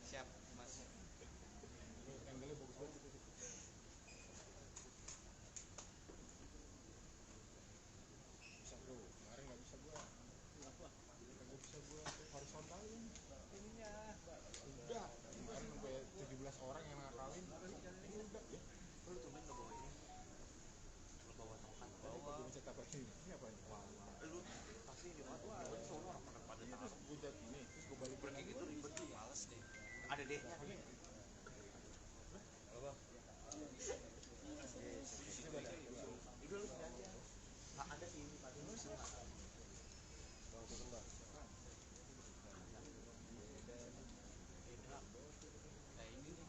Siap, Mas. Horizontal ini udah kemarin sampai 17 orang yang ngakalin ini udah ya. Lu tumben nggak bawa ini? Lu bawa tongkat, bawa. Gue bisa tahu ini apa nih? Lu pasti di mana? Gua semua orang pada tahu. Gue jat ini terus gue balik Kayak gitu ribet tuh, males deh. Ada dehnya nih. Apa? Udah lu sini aja. Nggak ada sih ini, Pak. Lu sini. Kayak ini nih.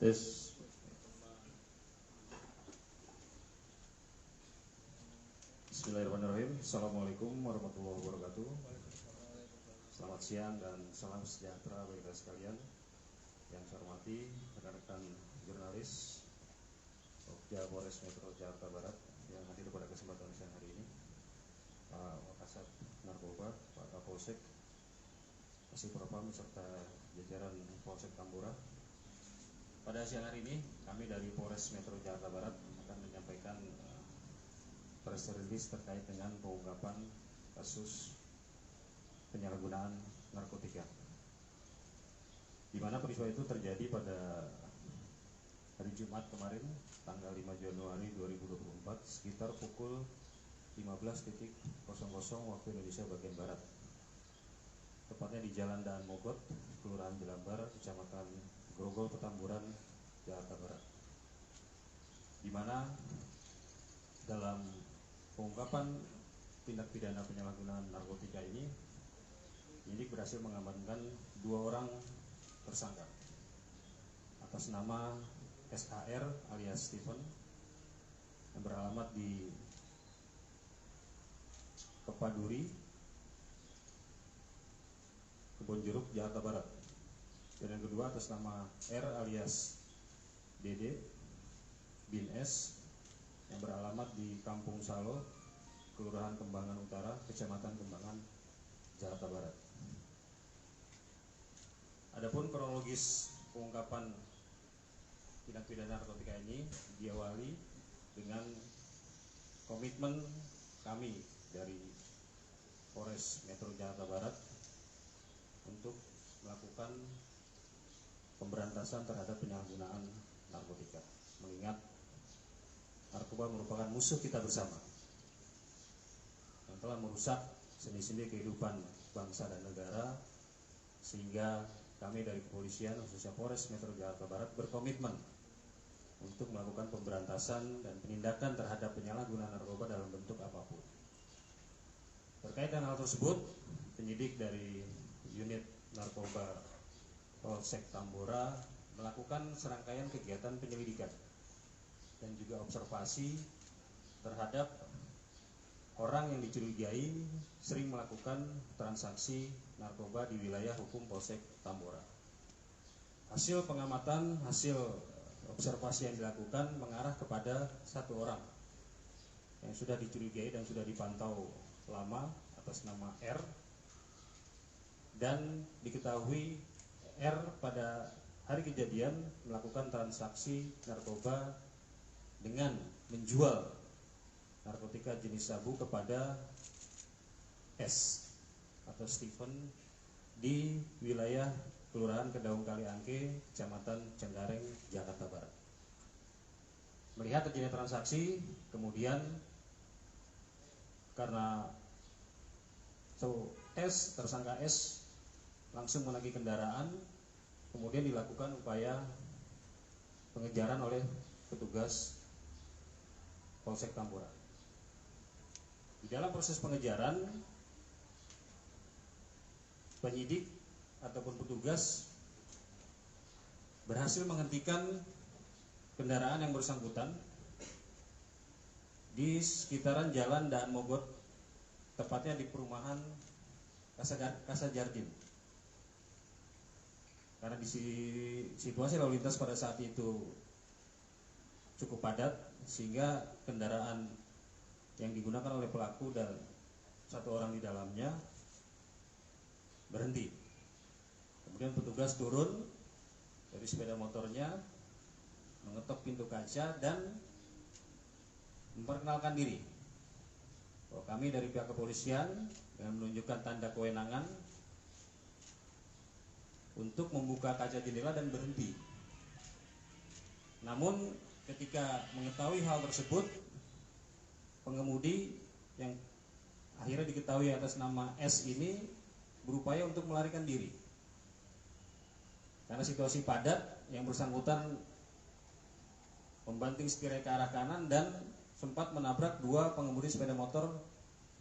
Tes. Bismillahirrahmanirrahim. Assalamualaikum warahmatullahi wabarakatuh. Selamat siang dan salam sejahtera bagi kita sekalian. Yang saya hormati rekan-rekan jurnalis Okja Polres Metro Jakarta Barat yang hadir pada kesempatan siang hari ini, Pak Wakasat Narkoba, Pak Kapolsek, Kasih Propam serta jajaran Polsek Tambora. Pada siang hari ini kami dari Polres Metro Jakarta Barat akan menyampaikan press release terkait dengan pengungkapan kasus penyalahgunaan narkotika, di mana peristiwa itu terjadi pada hari Jumat kemarin, tanggal 5 Januari 2024, sekitar pukul 15.00 waktu Indonesia bagian Barat, tepatnya di Jalan Daan Mogot, Kelurahan Jelambar, Kecamatan Grogol, Petamburan, Jakarta Barat, di mana dalam pengungkapan tindak pidana penyalahgunaan narkotika ini, penyidik berhasil mengamankan 2 orang tersangka atas nama SAR alias Stephen yang beralamat di Kepaduri, Kebonjeruk, Jakarta Barat, dan yang kedua atas nama R alias Dede bin S yang beralamat di Kampung Salo, Kelurahan Kembangan Utara, Kecamatan Kembangan, Jakarta Barat. Adapun kronologis pengungkapan tindak pidana narkotika ini diawali dengan komitmen kami dari Polres Metro Jakarta Barat untuk melakukan pemberantasan terhadap penyalahgunaan narkotika, mengingat narkoba merupakan musuh kita bersama yang telah merusak sendi-sendi kehidupan bangsa dan negara, sehingga kami dari kepolisian khususnya Polres Metro Jakarta Barat berkomitmen untuk melakukan pemberantasan dan penindakan terhadap penyalahgunaan narkoba dalam bentuk apapun. Terkait dengan hal tersebut, penyidik dari unit narkoba Polsek Tambora melakukan serangkaian kegiatan penyelidikan dan juga observasi terhadap orang yang dicurigai sering melakukan transaksi narkoba di wilayah hukum Polsek Tambora. Hasil pengamatan, hasil observasi yang dilakukan mengarah kepada 1 orang yang sudah dicurigai dan sudah dipantau lama atas nama R, dan diketahui R pada hari kejadian melakukan transaksi narkoba dengan menjual narkotika jenis sabu kepada S atau Stephen di wilayah Kelurahan Kedaung Kaliangke, Kecamatan Cengkareng, Jakarta Barat. Melihat terjadinya transaksi, kemudian karena tersangka S langsung menagih kendaraan, kemudian dilakukan upaya pengejaran oleh petugas Polsek Tambora. Di dalam proses pengejaran, penyidik ataupun petugas berhasil menghentikan kendaraan yang bersangkutan di sekitaran Jalan Daan Mogot, tepatnya di perumahan Casa Jardin. Karena di situasi lalu lintas pada saat itu cukup padat, sehingga kendaraan yang digunakan oleh pelaku dan 1 orang di dalamnya berhenti. Kemudian petugas turun dari sepeda motornya, mengetok pintu kaca dan memperkenalkan diri bahwa kami dari pihak kepolisian dengan menunjukkan tanda kewenangan untuk membuka kaca jendela dan berhenti. Namun ketika mengetahui hal tersebut, pengemudi yang akhirnya diketahui atas nama S ini berupaya untuk melarikan diri. Karena situasi padat, yang bersangkutan membanting setirnya ke arah kanan dan sempat menabrak 2 pengemudi sepeda motor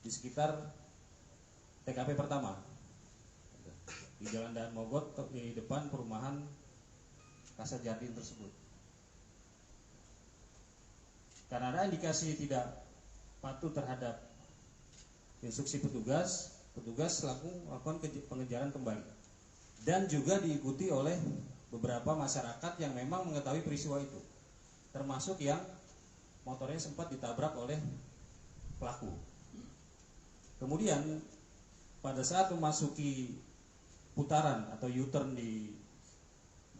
di sekitar TKP pertama di Jalan Daan Mogot di depan perumahan Kasat Jardin tersebut. Karena ada indikasi tidak patuh terhadap instruksi petugas, petugas selaku melakukan pengejaran kembali. Dan juga diikuti oleh beberapa masyarakat yang memang mengetahui peristiwa itu, termasuk yang motornya sempat ditabrak oleh pelaku. Kemudian pada saat memasuki putaran atau U-turn di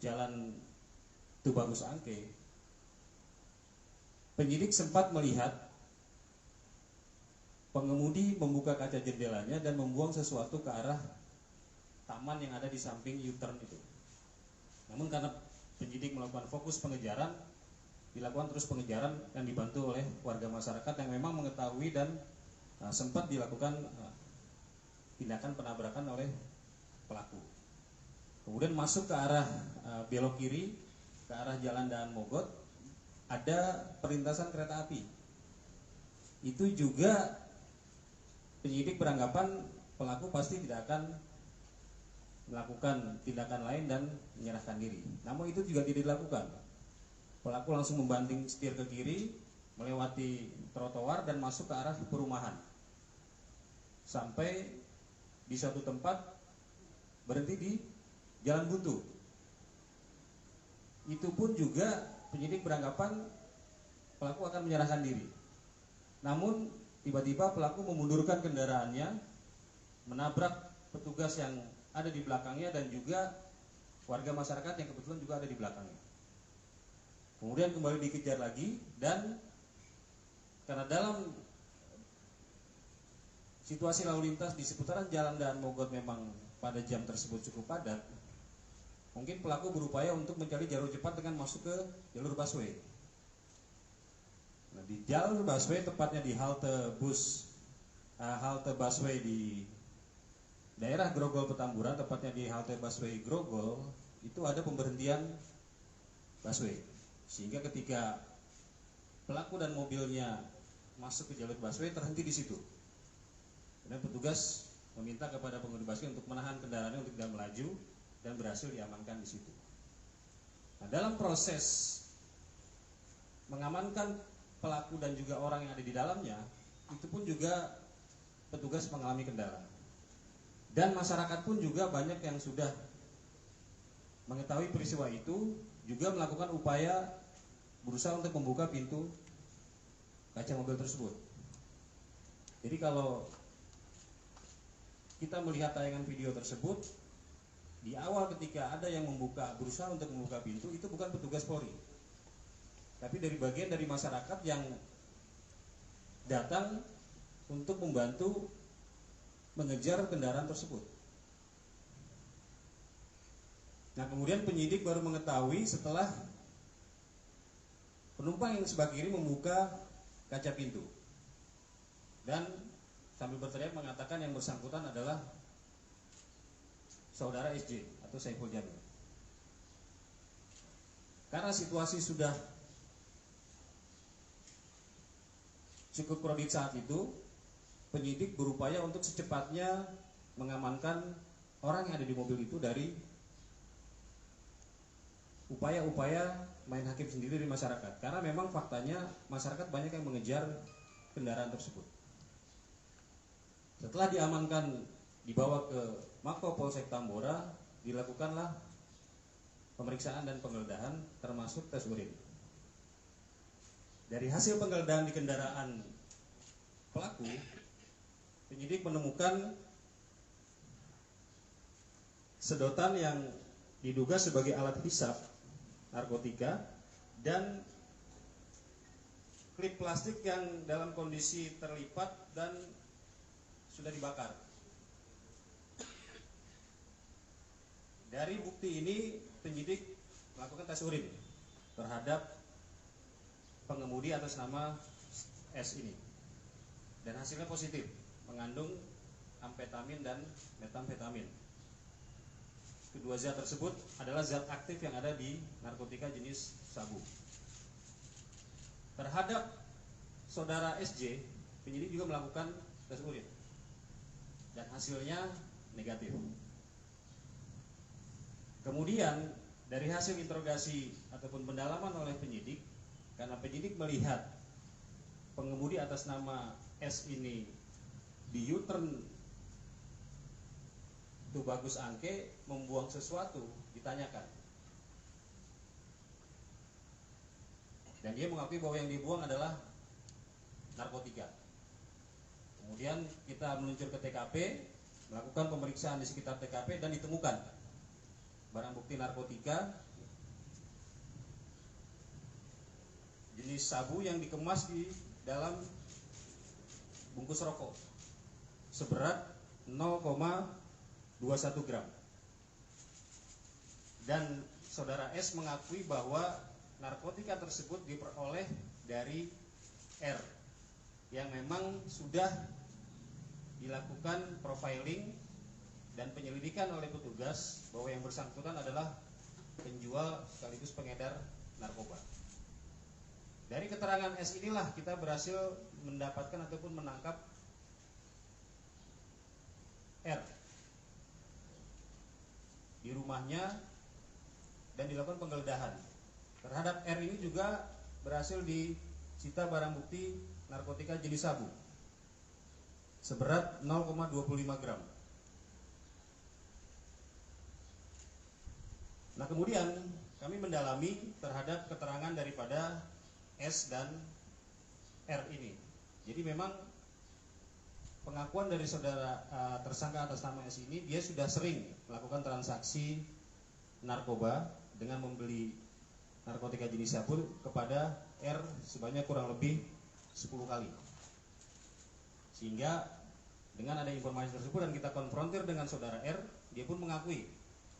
Jalan Tubagus Angke, penyidik sempat melihat pengemudi membuka kaca jendelanya dan membuang sesuatu ke arah taman yang ada di samping U-turn itu. Namun karena penyidik melakukan fokus pengejaran, dilakukan terus pengejaran yang dibantu oleh warga masyarakat yang memang mengetahui dan sempat dilakukan tindakan penabrakan oleh pelaku. Kemudian masuk ke arah belok kiri ke arah Jalan Daan Mogot, ada perlintasan kereta api. Itu juga penyidik beranggapan pelaku pasti tidak akan melakukan tindakan lain dan menyerahkan diri. Namun itu juga tidak dilakukan. Pelaku langsung membanting setir ke kiri, melewati trotoar dan masuk ke arah perumahan. Sampai di suatu tempat berhenti di Jalan Buntu. Itu pun juga penyidik beranggapan pelaku akan menyerahkan diri. Namun tiba-tiba pelaku memundurkan kendaraannya, menabrak petugas yang ada di belakangnya dan juga warga masyarakat yang kebetulan juga ada di belakangnya. Kemudian kembali dikejar lagi, dan karena dalam situasi lalu lintas di seputaran Jalan Daan Mogot memang pada jam tersebut cukup padat, mungkin pelaku berupaya untuk mencari jalur cepat dengan masuk ke jalur busway. Nah, di jalur busway, tepatnya di halte busway di daerah Grogol Petamburan, tepatnya di halte busway Grogol, itu ada pemberhentian busway. Sehingga ketika pelaku dan mobilnya masuk ke jalur busway, terhenti di situ. Dan petugas meminta kepada pengemudi busway untuk menahan kendaraannya untuk tidak melaju, dan berhasil diamankan di situ. Nah, dalam proses mengamankan pelaku dan juga orang yang ada di dalamnya, itu pun juga petugas mengalami kendala. Dan masyarakat pun juga banyak yang sudah mengetahui peristiwa itu, juga melakukan upaya berusaha untuk membuka pintu kaca mobil tersebut. Jadi kalau kita melihat tayangan video tersebut, di awal ketika ada yang berusaha untuk membuka pintu, itu bukan petugas Polri, tapi dari bagian dari masyarakat yang datang untuk membantu mengejar kendaraan tersebut. Nah, kemudian penyidik baru mengetahui setelah penumpang yang sebelah kiri membuka kaca pintu dan sambil berteriak mengatakan yang bersangkutan adalah saudara SJ atau Saiful Jamil. Karena situasi sudah cukup krodit saat itu, penyidik berupaya untuk secepatnya mengamankan orang yang ada di mobil itu dari upaya-upaya main hakim sendiri di masyarakat. Karena memang faktanya masyarakat banyak yang mengejar kendaraan tersebut. Setelah diamankan, dibawa ke Mako Polsek Tambora, dilakukanlah pemeriksaan dan penggeledahan termasuk tes urin. Dari hasil penggeledahan di kendaraan pelaku, penyidik menemukan sedotan yang diduga sebagai alat hisap narkotika dan klip plastik yang dalam kondisi terlipat dan sudah dibakar. Dari bukti ini penyidik melakukan tes urin terhadap pengemudi atas nama S ini, dan hasilnya positif, mengandung amfetamin dan metamfetamin. Kedua zat tersebut adalah zat aktif yang ada di narkotika jenis sabu. Terhadap saudara SJ, penyidik juga melakukan tes urin dan hasilnya negatif. Kemudian dari hasil interogasi ataupun pendalaman oleh penyidik, karena penyidik melihat pengemudi atas nama S ini di U-turn Tubagus Angke membuang sesuatu, ditanyakan. Dan dia mengakui bahwa yang dibuang adalah narkotika. Kemudian kita meluncur ke TKP, melakukan pemeriksaan di sekitar TKP dan ditemukan barang bukti narkotika jenis sabu yang dikemas di dalam bungkus rokok seberat 0,21 gram. Dan saudara S mengakui bahwa narkotika tersebut diperoleh dari R yang memang sudah dilakukan profiling dan penyelidikan oleh petugas bahwa yang bersangkutan adalah penjual sekaligus pengedar narkoba. Dari keterangan S inilah kita berhasil mendapatkan ataupun menangkap R di rumahnya dan dilakukan penggeledahan. Terhadap R ini juga berhasil disita barang bukti narkotika jenis sabu seberat 0,25 gram. Nah, kemudian kami mendalami terhadap keterangan daripada S dan R ini. Jadi memang pengakuan dari saudara tersangka atas nama S ini, dia sudah sering melakukan transaksi narkoba dengan membeli narkotika jenis sabu kepada R sebanyak kurang lebih 10 kali. Sehingga dengan ada informasi tersebut dan kita konfrontir dengan saudara R, dia pun mengakui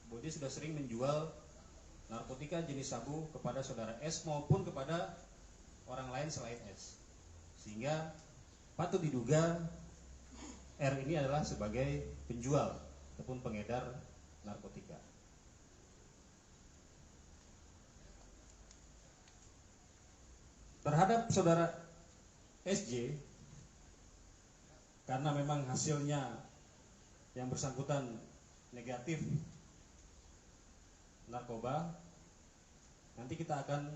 bahwa dia sudah sering menjual narkotika jenis sabu kepada saudara S maupun kepada orang lain selain S. Sehingga patut diduga R ini adalah sebagai penjual ataupun pengedar narkotika. Terhadap saudara SJ, karena memang hasilnya yang bersangkutan negatif narkoba, nanti kita akan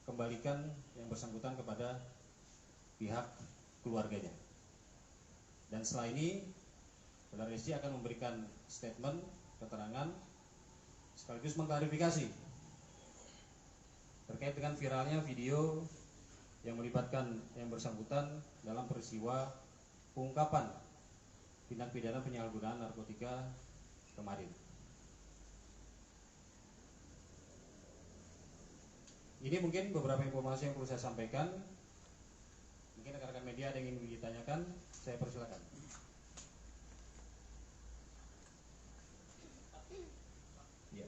kembalikan yang bersangkutan kepada pihak keluarganya. Dan setelah ini saudara SJ akan memberikan statement, keterangan, sekaligus mengklarifikasi terkait dengan viralnya video yang melibatkan yang bersangkutan dalam peristiwa pengungkapan tindak pidana penyalahgunaan narkotika kemarin. Ini mungkin beberapa informasi yang perlu saya sampaikan. Mungkin rekan-rekan media ada yang ingin ditanyakan, saya persilakan. Ya.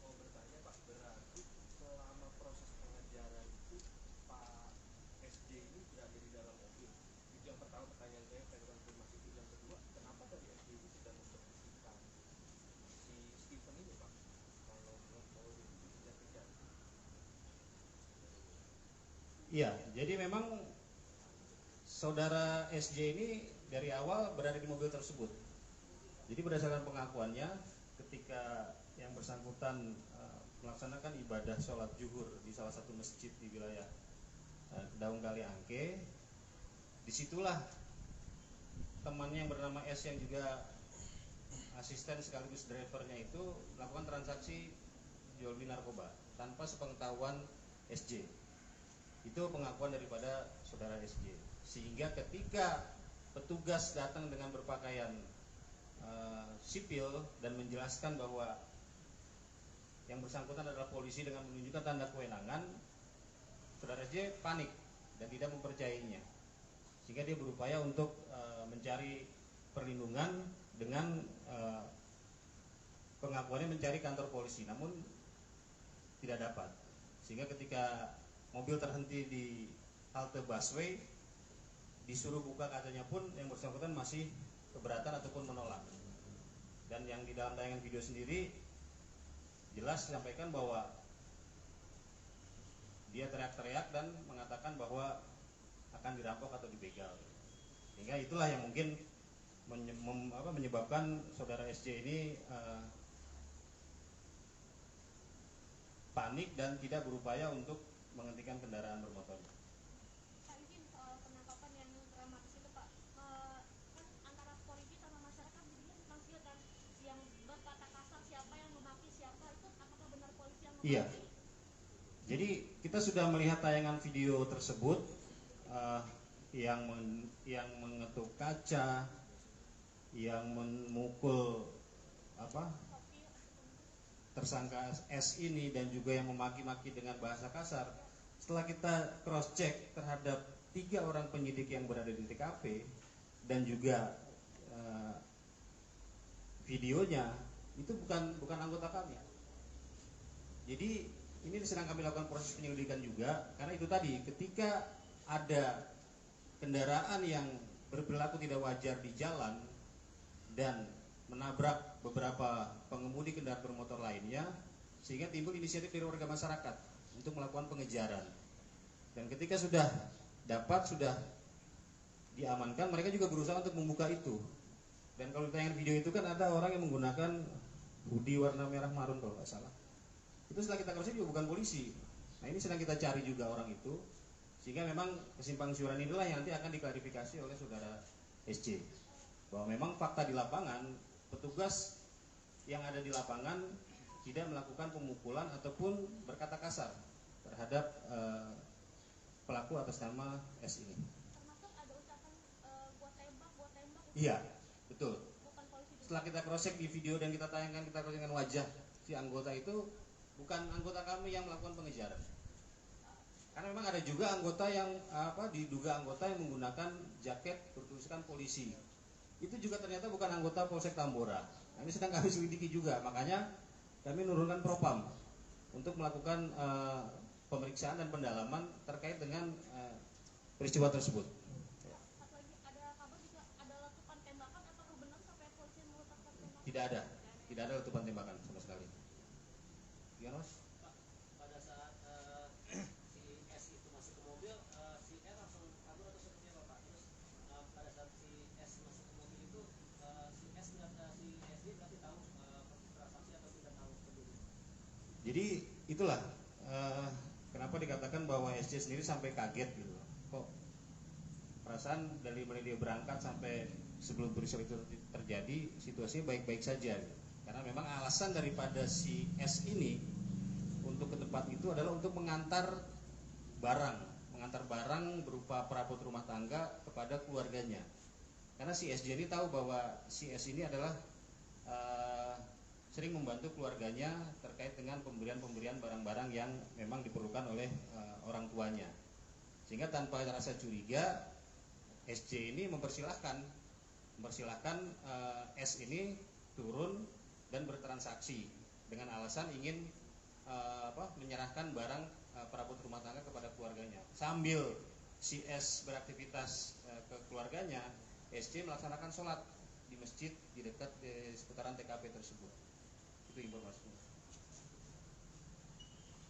Mau bertanya Pak, berarti selama proses pengejaran itu Pak SJ ini berada di dalam mobil. Itu yang pertama pertanyaan saya konfirmasi itu. Yang kedua, kenapa tadi SJ itu tidak membersihkan si Stephen ini Pak? Kalau itu tidak. Iya, jadi memang saudara SJ ini dari awal berada di mobil tersebut. Jadi berdasarkan pengakuannya, ketika yang bersangkutan melaksanakan ibadah sholat zuhur di salah satu masjid di wilayah Daung Kali Angke, disitulah temannya yang bernama S yang juga asisten sekaligus drivernya itu melakukan transaksi jual beli narkoba tanpa sepengetahuan SJ. Itu pengakuan daripada saudara SJ. Sehingga ketika petugas datang dengan berpakaian sipil dan menjelaskan bahwa yang bersangkutan adalah polisi dengan menunjukkan tanda kewenangan, saudara SJ panik dan tidak mempercayainya. Sehingga dia berupaya untuk mencari perlindungan dengan pengakuannya mencari kantor polisi, namun tidak dapat. Sehingga ketika mobil terhenti di halte busway, disuruh buka kacanya pun yang bersangkutan masih keberatan ataupun menolak. Dan yang di dalam tayangan video sendiri jelas disampaikan bahwa dia teriak-teriak dan mengatakan bahwa akan dirampok atau dibegal. Sehingga itulah yang mungkin menyebabkan saudara SJ ini panik dan tidak berupaya untuk menghentikan kendaraan bermotornya. Pak, izin soal penangkapan yang dramatis itu Pak, kan antara polisi sama masyarakat jadinya simpang siur kan, yang berkata kasar siapa yang memaki siapa, itu apakah benar polisi yang memaki? Iya. Jadi kita sudah melihat tayangan video tersebut yang mengetuk kaca, yang memukul tersangka S ini, dan juga yang memaki-maki dengan bahasa kasar. Setelah kita cross check terhadap 3 orang penyidik yang berada di TKP dan juga videonya, itu bukan anggota kami. Jadi ini sedang kami lakukan proses penyelidikan juga, karena itu tadi ketika ada kendaraan yang berperilaku tidak wajar di jalan dan menabrak beberapa pengemudi kendaraan bermotor lainnya, sehingga timbul inisiatif dari warga masyarakat untuk melakukan pengejaran. Dan ketika sudah diamankan, mereka juga berusaha untuk membuka itu. Dan kalau ditayangkan video itu kan ada orang yang menggunakan hoodie warna merah marun kalau nggak salah. Itu setelah kita cross check juga bukan polisi. Nah, ini sedang kita cari juga orang itu, sehingga memang kesimpang siuran inilah yang nanti akan diklarifikasi oleh saudara SC, bahwa memang fakta di lapangan, petugas yang ada di lapangan tidak melakukan pemukulan ataupun berkata kasar terhadap pelaku atas nama S ini. Termasuk ada ucapan buat tembak Iya, betul. bukan polisi juga. Setelah kita cross check di video dan kita tayangkan, kita cross check wajah si anggota itu, bukan anggota kami yang melakukan pengejaran. Karena memang ada juga anggota yang diduga anggota yang menggunakan jaket bertuliskan polisi. Itu juga ternyata bukan anggota Polsek Tambora. Nah, ini sedang kami selidiki juga, makanya kami menurunkan propam untuk melakukan pemeriksaan dan pendalaman terkait dengan peristiwa tersebut. Satu lagi, ada kabar juga ada letupan tembakan, apakah benar sampai polisi meletakkan tembakan? Tidak ada letupan tembakan sama sekali. Gimana, Mas? Pada saat si S itu masuk ke mobil, si R langsung kabur atau seperti apa Pak? Terus pada saat si S masuk ke mobil itu, si SD berarti tahu transaksi atau tidak tahu peduli? Jadi itulah kenapa dikatakan bahwa SC sendiri sampai kaget gitu. Kok perasaan dari mulai dia berangkat sampai sebelum peristiwa itu terjadi, situasinya baik-baik saja gitu. Karena memang alasan daripada si S ini untuk ke tempat itu adalah untuk mengantar barang berupa perabot rumah tangga kepada keluarganya. Karena si SJ ini tahu bahwa si S ini adalah sering membantu keluarganya terkait dengan pemberian barang-barang yang memang diperlukan oleh orang tuanya. Sehingga tanpa rasa curiga, SJ ini mempersilahkan S ini turun dan bertransaksi dengan alasan ingin menyerahkan barang perabot rumah tangga kepada keluarganya. Sambil si S beraktivitas ke keluarganya, SJ melaksanakan sholat di masjid di dekat di seputaran TKP tersebut. Itu informasinya.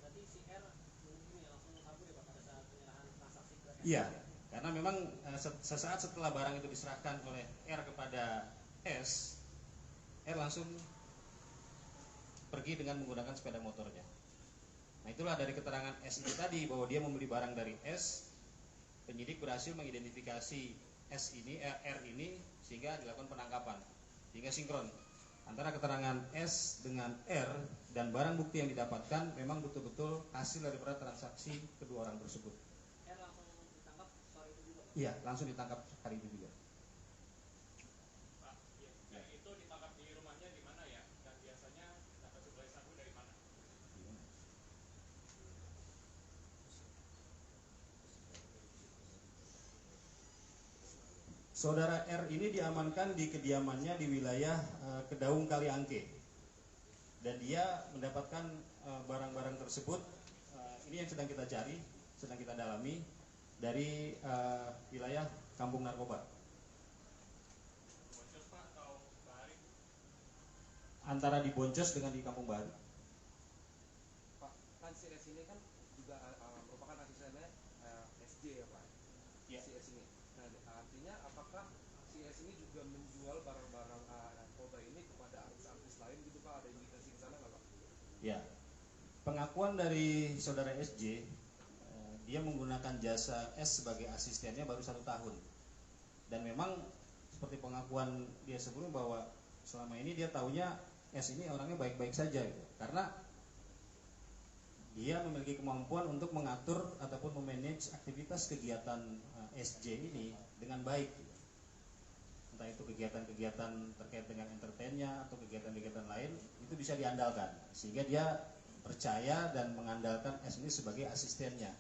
Berarti si R mungkin langsung kabur ya Pak pada saat penyerahan transaksi ke S? Iya, karena memang sesaat setelah barang itu diserahkan oleh R kepada S, R langsung pergi dengan menggunakan sepeda motornya. Nah, itulah dari keterangan S ini tadi bahwa dia membeli barang dari S. Penyidik berhasil mengidentifikasi R ini sehingga dilakukan penangkapan. Sehingga sinkron antara keterangan S dengan R dan barang bukti yang didapatkan memang betul-betul hasil daripada transaksi kedua orang tersebut. R langsung ditangkap sore itu juga Pak? Iya, langsung ditangkap hari itu juga. Pak, ya, itu ditangkap di rumahnya di mana ya? Dan biasanya dapat suplai sabu dari mana? Saudara R ini diamankan di kediamannya di wilayah Kedaung Kaliangke, dan dia mendapatkan barang-barang tersebut. Ini yang sedang kita cari, sedang kita dalami dari wilayah Kampung Narkoba. Boncos Pak atau Bahari? Antara di Boncos dengan di Kampung Baru. Pak, kan si S ini kan juga merupakan asistennya SJ ya Pak? Ya. Si S ini. Nah, artinya apakah si S ini juga menjual barang-barang narkoba ini kepada artis-artis lain gitu Pak? Ada indikasi ke sana nggak Pak? Ya. pengakuan dari saudara SJ, dia menggunakan jasa S sebagai asistennya baru 1 tahun. Dan memang seperti pengakuan dia sebelumnya bahwa selama ini dia taunya S ini orangnya baik-baik saja gitu. Karena dia memiliki kemampuan untuk mengatur ataupun memanage aktivitas kegiatan SJ ini dengan baik. Entah itu kegiatan-kegiatan terkait dengan entertainnya atau kegiatan-kegiatan lain, itu bisa diandalkan. Sehingga dia percaya dan mengandalkan S ini sebagai asistennya.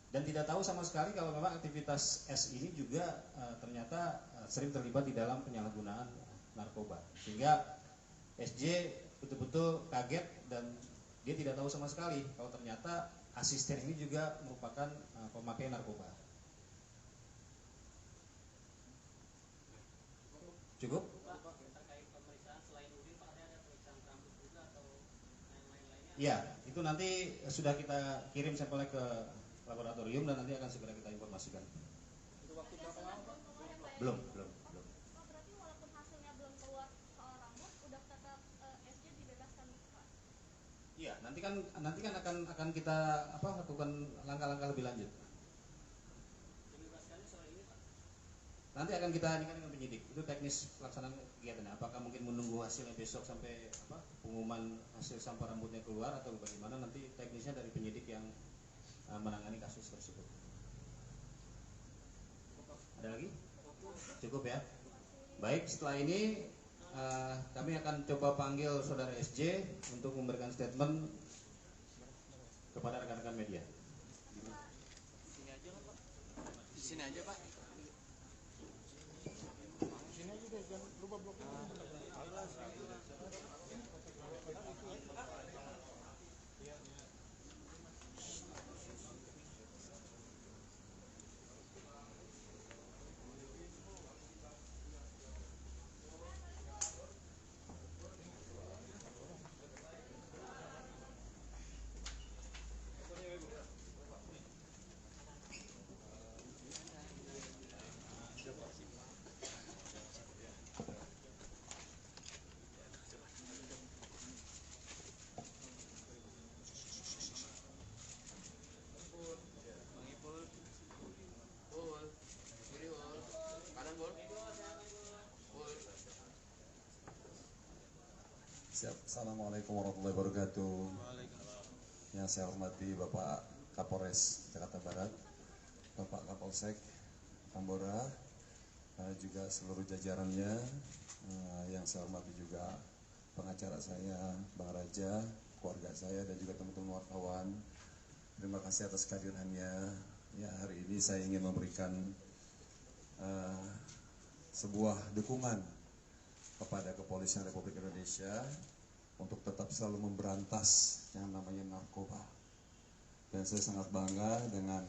Dan tidak tahu sama sekali kalau memang aktivitas S ini juga ternyata sering terlibat di dalam penyalahgunaan narkoba. Sehingga SJ betul-betul kaget dan dia tidak tahu sama sekali kalau ternyata asisten ini juga merupakan pemakai narkoba. Cukup? Pak, terkait pemeriksaan selain urin, Pak, ada pemeriksaan rambut juga atau lain-lainnya? Iya, itu nanti sudah kita kirim sampelnya ke laboratorium dan nanti akan segera kita informasikan. Itu waktu berapa lama Pak? Belum. Oh, berarti walaupun hasilnya belum keluar soal rambut, udah tetap SJ dibebaskan gitu Pak? Iya, nanti kan akan kita lakukan langkah-langkah lebih lanjut. Dibebaskannya sore ini, Pak? Nanti akan kita ini dengan penyidik. Itu teknis pelaksanaan kegiatannya. Apakah mungkin menunggu hasilnya besok sampai pengumuman hasil sampel rambutnya keluar atau bagaimana, nanti teknisnya dari penyidik yang menangani kasus tersebut. Ada lagi? Cukup ya. Baik, setelah ini kami akan coba panggil saudara SJ untuk memberikan statement kepada rekan-rekan media. Sini aja lah, Pak. Di sini aja, Pak. Sini aja deh, jangan lupa blok. Siap. Assalamualaikum warahmatullahi wabarakatuh. Yang saya hormati Bapak Kapolres Jakarta Barat, Bapak Kapolsek Tambora, juga seluruh jajarannya, yang saya hormati juga pengacara saya, Bang Raja, keluarga saya dan juga teman-teman wartawan. Terima kasih atas kehadirannya. Ya, hari ini saya ingin memberikan sebuah dukungan kepada Kepolisian Republik Indonesia untuk tetap selalu memberantas yang namanya narkoba. Dan saya sangat bangga dengan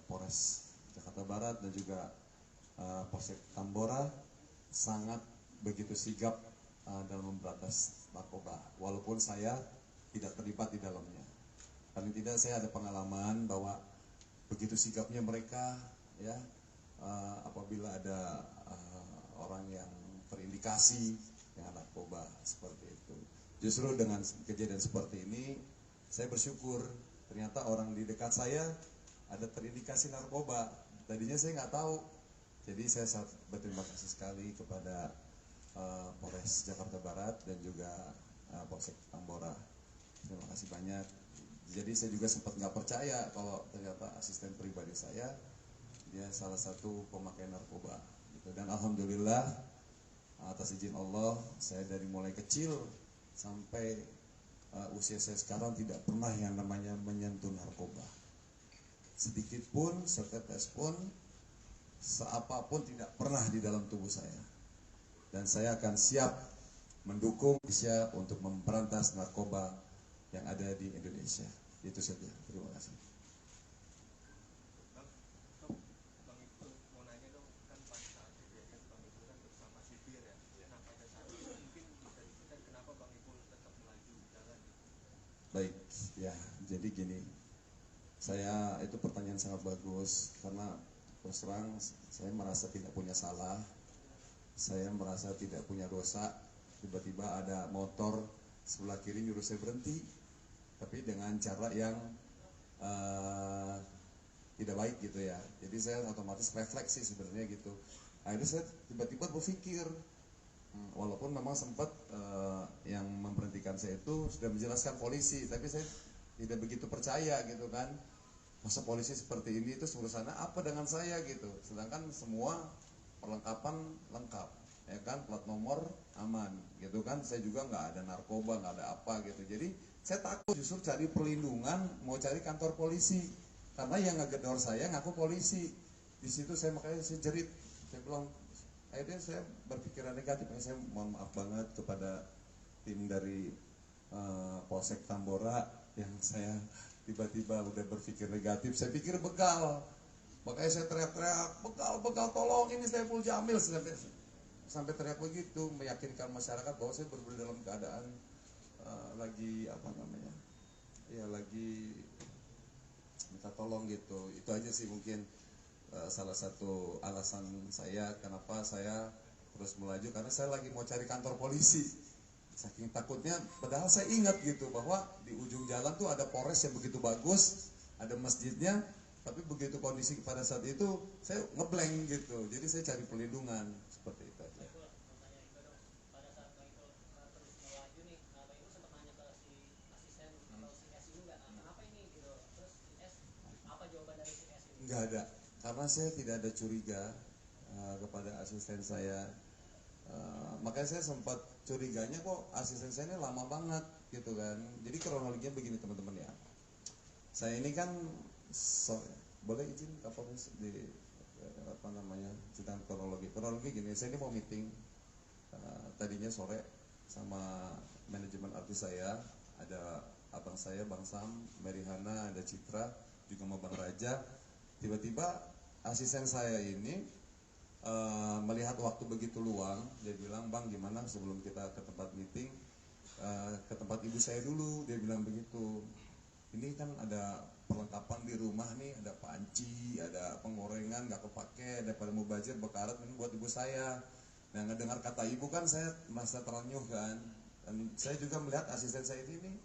Polres Jakarta Barat dan juga Polsek Tambora sangat begitu sigap dalam memberantas narkoba. Walaupun saya tidak terlibat di dalamnya. Paling tidak saya ada pengalaman bahwa begitu sigapnya mereka, ya, apabila ada orang yang terindikasi dengan narkoba seperti itu. Justru dengan kejadian seperti ini, saya bersyukur ternyata orang di dekat saya ada terindikasi narkoba. Tadinya saya nggak tahu. Jadi saya sangat berterima kasih sekali kepada Polres Jakarta Barat dan juga Polsek Tambora. Terima kasih banyak. Jadi saya juga sempat nggak percaya kalau ternyata asisten pribadi saya dia salah satu pemakai narkoba. Gitu. Dan alhamdulillah atas izin Allah, saya dari mulai kecil sampai usia saya sekarang tidak pernah yang namanya menyentuh narkoba. Sedikit pun, setetes pun, seapapun tidak pernah di dalam tubuh saya. Dan saya akan siap mendukung Indonesia untuk memberantas narkoba yang ada di Indonesia. Itu saja. Terima kasih. Baik, ya, jadi gini, saya itu pertanyaan sangat bagus karena terus terang saya merasa tidak punya salah, saya merasa tidak punya dosa. Tiba-tiba ada motor sebelah kiri nyuruh saya berhenti, tapi dengan cara yang tidak baik gitu ya. Jadi saya otomatis refleksi sebenarnya gitu. Akhirnya saya tiba-tiba berpikir, walaupun memang sempat yang memberhentikan saya itu sudah menjelaskan polisi, tapi saya tidak begitu percaya gitu kan. Masa polisi seperti ini itu urusannya apa dengan saya gitu. Sedangkan semua perlengkapan lengkap, ya kan, plat nomor aman gitu kan. Saya juga nggak ada narkoba, nggak ada apa gitu. Jadi saya takut justru cari perlindungan, mau cari kantor polisi, karena yang ngegedor saya ngaku polisi. Di situ saya makanya saya jerit, saya bilang, akhirnya saya berpikiran negatif. Saya mohon maaf banget kepada tim dari Polsek Tambora yang saya tiba-tiba udah berpikir negatif. Saya pikir begal, makanya saya teriak-teriak, begal tolong, ini saya Saiful Jamil, sampai teriak begitu, meyakinkan masyarakat bahwa saya benar-benar dalam keadaan lagi apa namanya, ya lagi minta tolong gitu. Itu aja sih mungkin salah satu alasan saya kenapa saya terus melaju, karena saya lagi mau cari kantor polisi. Saking takutnya, padahal saya ingat gitu bahwa di ujung jalan tuh ada Polres yang begitu bagus, ada masjidnya, tapi begitu kondisi pada saat itu saya ngeblank gitu. Jadi saya cari perlindungan seperti itu aja. Pada saat Bang Ipul terus melaju nih, Bang Ipul sempat nanya ke si asisten atau si S ini nggak, kenapa ini gitu. Terus si S, apa jawaban dari si S ini? Nggak ada, karena saya tidak ada curiga kepada asisten saya. Makanya saya sempat curiganya kok asisten saya ini lama banget gitu kan. Jadi kronologinya begini teman-teman ya. Saya ini kan boleh izin Kapolres di apa namanya cerita kronologi gini. Saya ini mau meeting tadinya sore sama manajemen artis saya, ada abang saya Bang Sam, Mary Hana, ada Citra, juga sama Bang Raja. Tiba-tiba asisten saya ini melihat waktu begitu luang, dia bilang, Bang gimana sebelum kita ke tempat meeting, ke tempat ibu saya dulu. Dia bilang begitu, ini kan ada perlengkapan di rumah nih, ada panci, ada penggorengan gak kepake, daripada mau bazir bekarat, ini buat ibu saya. Nah ngedengar kata ibu kan saya merasa terenyuh kan. Dan saya juga melihat asisten saya ini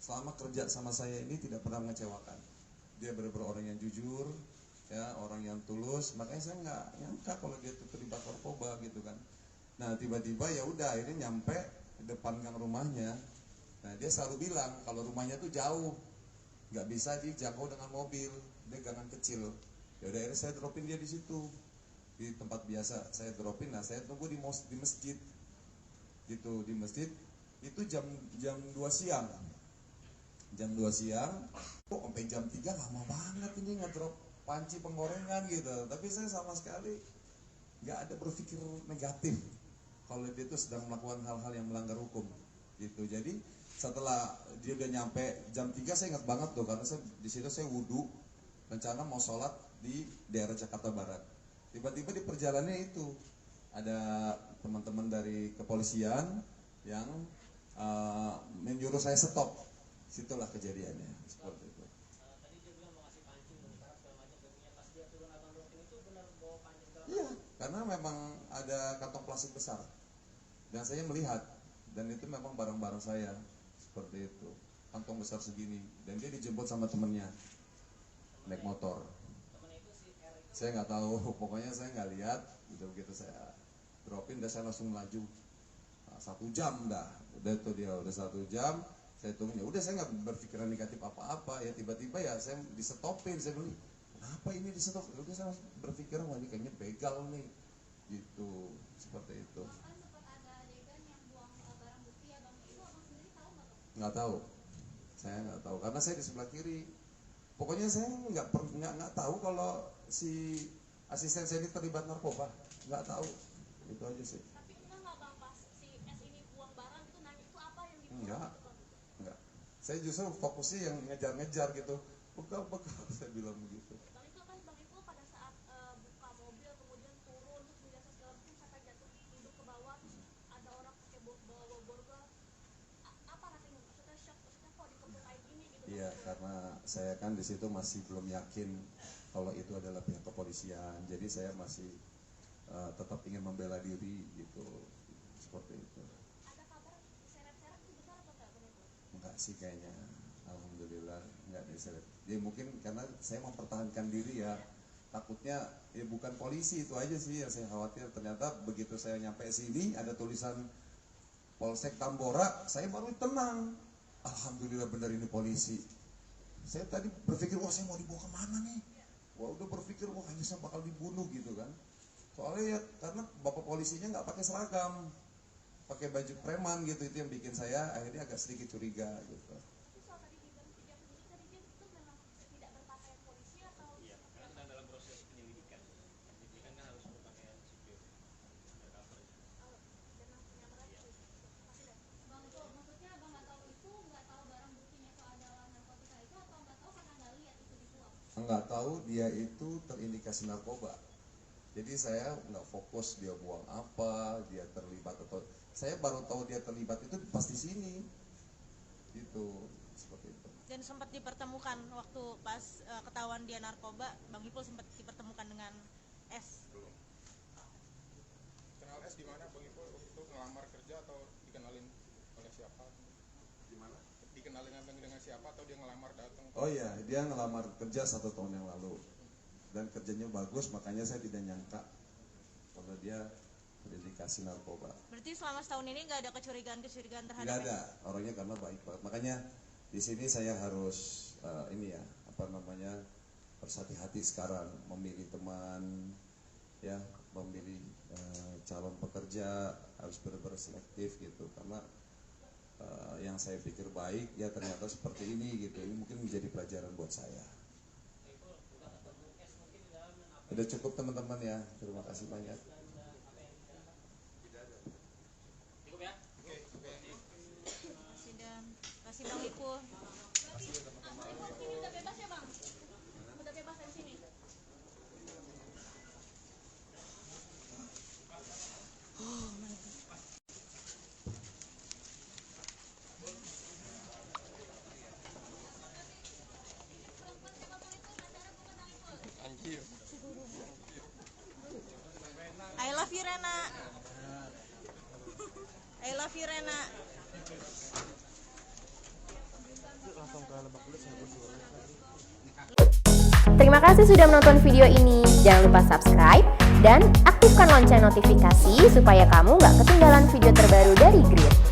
selama kerja sama saya ini tidak pernah mengecewakan. Dia benar-benar orang yang jujur, ya, orang yang tulus. Makanya saya nggak nyangka kalau dia itu terlibat narkoba gitu kan. Nah tiba-tiba ya udah akhirnya nyampe di depan gang rumahnya. Nah dia selalu bilang kalau rumahnya tuh jauh, nggak bisa dijangkau dengan mobil, dia gangan kecil. Ya udah akhirnya saya dropin dia di situ, di tempat biasa saya dropin. Nah saya tunggu di masjid gitu. Di masjid itu jam 2 siang, kok sampai jam 3 lama banget ini ngedrop panci penggorengan gitu. Tapi saya sama sekali nggak ada berpikir negatif kalau dia itu sedang melakukan hal-hal yang melanggar hukum gitu. Jadi setelah dia udah nyampe jam 3, saya ingat banget tuh, karena saya di situ saya wudhu, rencana mau sholat di daerah Jakarta Barat. Tiba-tiba di perjalanannya itu ada teman-teman dari kepolisian yang menyuruh saya stop. Situlah kejadiannya seperti itu. Tadi dia bilang mau ngasih pancing, bongkar segala macam, dan pas dia turun abang dropin itu benar bawa pancing segala macam. Iya, karena memang ada kantong plastik besar dan saya melihat, dan itu memang barang-barang saya seperti itu, kantong besar segini, dan dia dijemput sama temennya naik motor. Temennya itu si R itu. Saya nggak tahu, pokoknya saya nggak lihat. Begitu saya dropin, dan saya langsung melaju. 1 jam dah, udah tuh dia udah 1 jam. Saya tunggunya, udah saya nggak berpikiran negatif apa-apa ya. Tiba-tiba ya saya disetopin, saya bilang, kenapa ini disetop? Udah saya berpikir, wah ini kayaknya begal nih, gitu, seperti itu. Kan sempat ada adegan yang buang barang bukti ya Bang, itu Abang sendiri tahu nggak tuh? Nggak tahu, saya nggak tahu karena saya di sebelah kiri. Pokoknya saya nggak tahu kalau si asisten saya ini terlibat narkoba, nggak tahu, itu aja sih. Tapi enggak Bang, pas si S ini buang barang itu nanya itu apa yang dibuang Enggak. gitu, Bang? Enggak, saya justru fokusnya yang ngejar-ngejar gitu, bekal saya bilang begitu. Bang itu kan Bang itu pada saat buka mobil kemudian turun terus menjasa segala macam sampai jatuh duduk ke bawah, terus ada orang pakai bawa borgol, apa rasanya? Maksudnya shock, maksudnya kok dikepung kayak gini gitu? Iya, karena saya kan di situ masih belum yakin kalau itu adalah pihak kepolisian, jadi saya masih tetap ingin membela diri gitu, seperti itu. Ada kabar diseret-seret itu benar atau enggak Bang itu? Enggak sih kayaknya, Alhamdulillah nggak diseret. Ya mungkin karena saya mempertahankan diri ya. Takutnya ya bukan polisi, itu aja sih yang saya khawatir. Ternyata begitu saya nyampe sini ada tulisan Polsek Tambora, saya baru tenang. Alhamdulillah benar ini polisi. Saya tadi berpikir, wah saya mau dibawa kemana nih? Wah udah berpikir, wah hanya saya bakal dibunuh gitu kan. Soalnya ya karena bapak polisinya nggak pakai seragam, pakai baju preman gitu, itu yang bikin saya akhirnya agak sedikit curiga gitu. Soal tadi diberhenti jam ini tadi dia itu memang tidak berpakaian polisi atau Iya, karena sedang dalam proses penyelidikan. Penyelidikan kan harus berpakaian sipil, undercover. memang penyamaran itu masih ada. Bang itu maksudnya bang nggak tahu itu nggak tahu barang buktinya itu adalah narkotika itu atau nggak tahu karena nggak lihat itu dibuang. Nggak tahu dia itu terindikasi narkoba. Jadi saya nggak fokus dia buang apa, dia terlibat atau saya baru tahu dia terlibat itu pas di sini, gitu seperti itu. Dan sempat dipertemukan waktu pas ketahuan dia narkoba, Bang Ipul sempat dipertemukan dengan S. Kenal S di mana Bang Ipul waktu itu, ngelamar kerja atau dikenalin oleh siapa? Gimana? Dikenalin dengan siapa atau dia ngelamar datang? Oh iya, dia ngelamar kerja 1 tahun yang lalu dan kerjanya bagus, makanya saya tidak nyangka kalau dia terindikasi narkoba. Berarti selama setahun ini nggak ada kecurigaan terhadap Nggak ada, S? orangnya karena baik banget. Makanya di sini saya harus berhati-hati sekarang memilih teman, ya, memilih calon pekerja harus benar-benar selektif gitu, karena yang saya pikir baik ya ternyata seperti ini gitu. Ini mungkin menjadi pelajaran buat saya. Udah cukup teman-teman ya, terima kasih banyak. Cukup ya? Kasih Bang Ipul. Ini udah bebas ya bang? Udah bebas dari sini. Anjir. I love you Rena. I love you Rena. Terima kasih sudah menonton video ini. Jangan lupa subscribe dan aktifkan lonceng notifikasi supaya kamu gak ketinggalan video terbaru dari Grid.